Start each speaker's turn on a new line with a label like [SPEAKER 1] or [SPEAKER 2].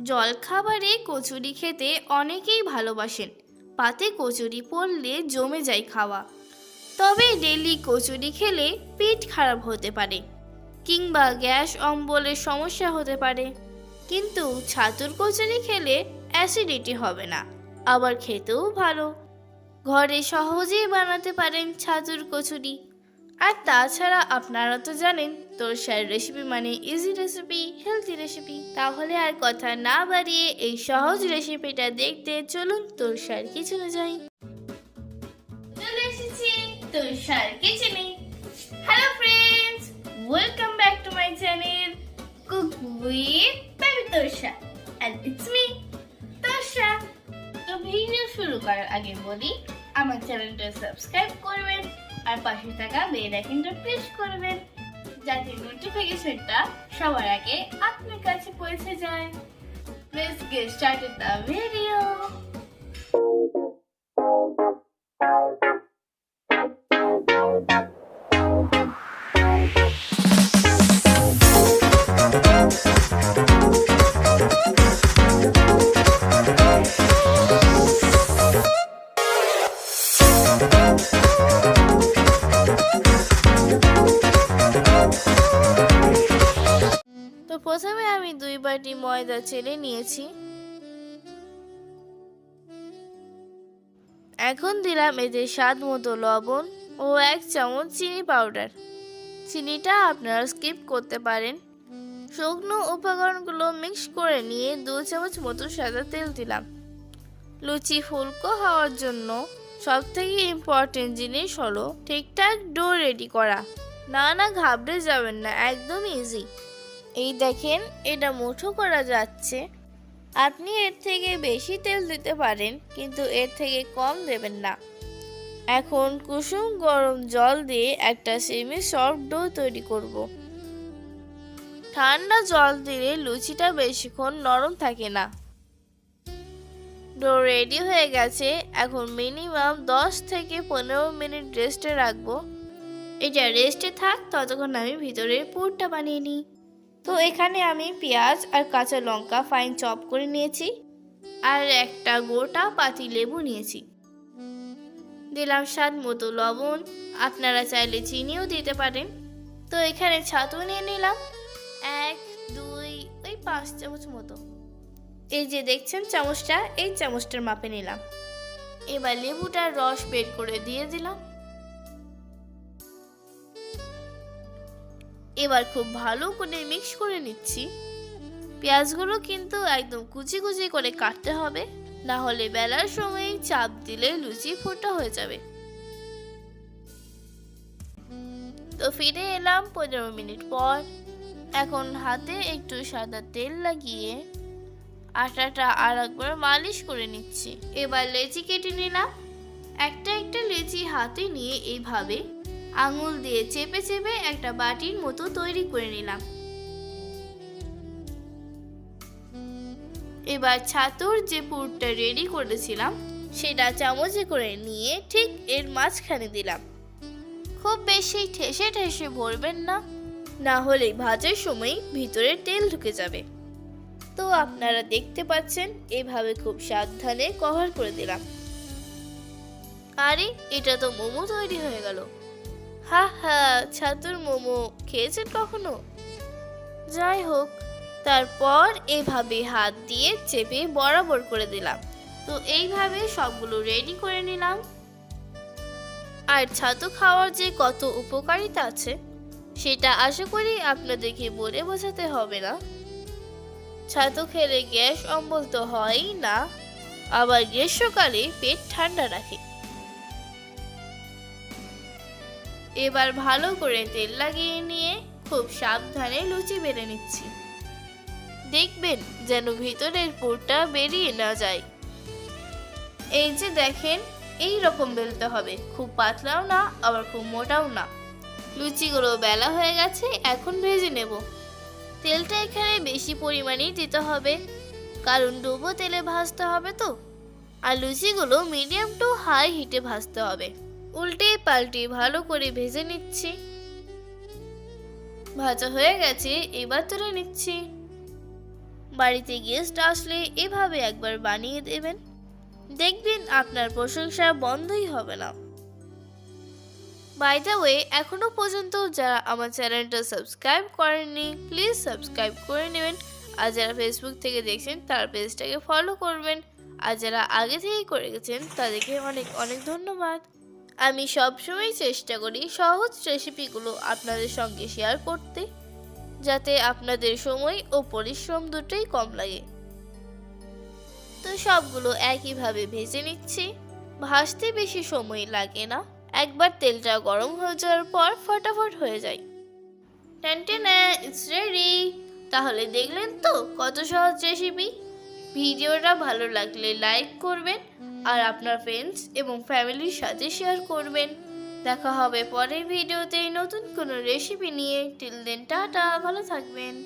[SPEAKER 1] জলখাবারে কচুরি খেতে অনেকেই ভালোবাসেন। পাতে কচুরি পড়লে জমে যায় খাওয়া। তবে ডেলি কচুরি খেলে পেট খারাপ হতে পারে কিংবা গ্যাস অম্বলের সমস্যা হতে পারে। কিন্তু ছাতুর কচুরি খেলে অ্যাসিডিটি হবে না, আবার খেতেও ভালো। ঘরে সহজেই বানাতে পারেন ছাতুর কচুরি। আর তাছাড়া আপনারা তো জানেন তোরসার রেসিপি মানে ইজি রেসিপি, হেলদি রেসিপি। তাহলে আর কথা না বাড়িয়ে এই সহজ রেসিপিটা দেখতে চলুন তোরসার কিচেনে যাই। চলে এসেছি তোরসার কিচেনে। Hello friends, welcome back to my channel cook with baby Torsha, and it's me Torsha. তো ভিডিও শুরু করার আগে বলি, আমার চ্যানেলটা সাবস্ক্রাইব করবেন আর পাশে থাকা বেল আইকনটা প্রেস করবেন যাতে নোটিফিকেশনটা সবার আগে আপনার কাছে পৌঁছে যায়। Let's get started the video. তো প্রথমে আমি 2 বাটি ময়দা চেলে নিয়েছি। এখন দিলাম এতে স্বাদ মতো লবণ ও 1 চামচ চিনি পাউডার। চিনিটা আপনারা স্কিপ করতে পারেন। শুকনো উপকরণগুলো মিক্স করে নিয়ে 2 চামচ মতো সাদা তেল দিলাম। লুচি ফুলকো হওয়ার জন্য সবথেকে ইম্পর্টেন্ট জিনিস হলো ঠিকঠাক ডো রেডি করা। না ঘাবড়ে যাবেন না, একদম ইজি। এই দেখেন, এটা মুঠো করা যাচ্ছে। আপনি এর থেকে বেশি তেল দিতে পারেন, কিন্তু এর থেকে কম দেবেন না। এখন কুসুম গরম জল দিয়ে একটা সেমি সফট ডো তৈরি করব। ঠান্ডা জল দিলে লুচিটা বেশিক্ষণ নরম থাকে না। ডো রেডি হয়ে গেছে। এখন মিনিমাম 10 থেকে 15 মিনিট রেস্টে রাখবো। এটা রেস্টে থাক, ততক্ষণ আমি ভিতরের পুরটা বানিয়ে নিই। তো এখানে আমি পেঁয়াজ আর কাঁচা লঙ্কা ফাইন চপ করে নিয়েছি, আর একটা গোটা পাতি লেবু নিয়েছি। দিলাম স্বাদ মতো লবণ, আপনারা চাইলে চিনিও দিতে পারেন। তো এখানে ছাতু নিয়ে নিলাম 1, 2, 5 চামচ মতো। এই যে দেখছেন চামচটা, এই চামচটার মাপে নিলাম। এবার লেবুটার রস বের করে দিয়ে দিলাম। এবার খুব ভালো করে মিক্স করে নিচ্ছি। পেঁয়াজগুলো কিন্তু একদম কুচি কুচি করে কাটতে হবে, না হলে বেলার সময় চাপ দিলে লুচি ফোটা হয়ে যাবে। তো ফিরে এলাম 15 মিনিট পর। এখন হাতে একটু সাদা তেল লাগিয়ে আটাটা আর একবার মালিশ করে নিচ্ছি। এবার লেচি কেটে নিলাম। একটা লেচি হাতে নিয়ে এইভাবে আঙুল দিয়ে চেপে চেপে একটা বাটির মতো তৈরি করে নিলাম। এবার ছাতুর যে পুরটা রেডি করেছিলাম সেটা চামচে করে নিয়ে ঠিক এর মাঝখানে দিলাম। খুব বেশি ঠেসে ঠেসে ভরবেন না, না হলে ভাজার সময় ভিতরে তেল ঢুকে যাবে। তো আপনারা দেখতে পাচ্ছেন, এভাবে খুব সাবধানে কভার করে দিলাম। আরে, এটা তো মোমো তৈরি হয়ে গেল। হা, ছাতুর মোমো খেয়েছেন কখনো? যাই হোক, তারপর এইভাবে হাত দিয়ে চেপে বরাবর করে দিলাম। তো এইভাবে সবগুলো রেডি করে নিলাম। আর ছাতু খাওয়ার যে কত উপকারিতা আছে সেটা আশা করি আপনাদেরকে বলে বোঝাতে হবে না। ছাতু খেলে গ্যাস অম্বল তো হয়ই না, আবার গ্রীষ্মকালে পেট ঠান্ডা রাখে। এবার ভালো করে তেল লাগিয়ে নিয়ে খুব সাবধানে লুচি বেলে নিচ্ছি। দেখবেন যেন ভিতরের পুরটা বেরিয়ে না যায়। এই যে দেখেন, এই রকম বেলতে হবে, খুব পাতলাও না আবার খুব মোটাও না। লুচিগুলো বেলা হয়ে গেছে, এখন ভেজে নেব। তেলটা এখানে বেশি পরিমাণেই দিতে হবে, কারণ ডুবো তেলে ভাজতে হবে তো। আর লুচিগুলো মিডিয়াম টু হাই হিটে ভাজতে হবে। উল্টে পাল্টে ভালো করে ভেজে নিচ্ছি। ভাজা হয়ে গেছে, এবার তুলে নিচ্ছি। বাড়িতে গেস্ট আসলে এভাবে একবার বানিয়ে দেবেন, দেখবেন আপনার প্রশংসা বন্ধই হবে না। বাই দ্য ওয়ে, এখনো পর্যন্ত যারা আমার চ্যানেলটা সাবস্ক্রাইব করেননি প্লিজ সাবস্ক্রাইব করে নেবেন। আর যারা ফেসবুক থেকে দেখছেন তার পেজটাকে ফলো করবেন। আর যারা আগে থেকেই করে গেছেন তাদেরকে অনেক অনেক ধন্যবাদ। আমি সবসময় চেষ্টা করি সহজ রেসিপিগুলো আপনাদের সঙ্গে শেয়ার করতে, যাতে আপনাদের সময় ও পরিশ্রম দুটোই কম লাগে। তো সবগুলো একইভাবে ভেজে নিচ্ছি। ভাজতে বেশি সময় লাগে না, একবার তেলটা গরম হয়ে যাওয়ার পর ফটাফট হয়ে যায়। টেনটেনা, ইটস রেডি। তাহলে দেখলেন তো কত সহজ রেসিপি। ভিডিওটা ভালো লাগলে লাইক করবেন আর আপনার ফ্রেন্ডস এবং ফ্যামিলির সাথে শেয়ার করবেন। দেখা হবে পরের ভিডিওতে নতুন কোনো রেসিপি নিয়ে। টিল দেন টাটা, ভালো থাকবেন।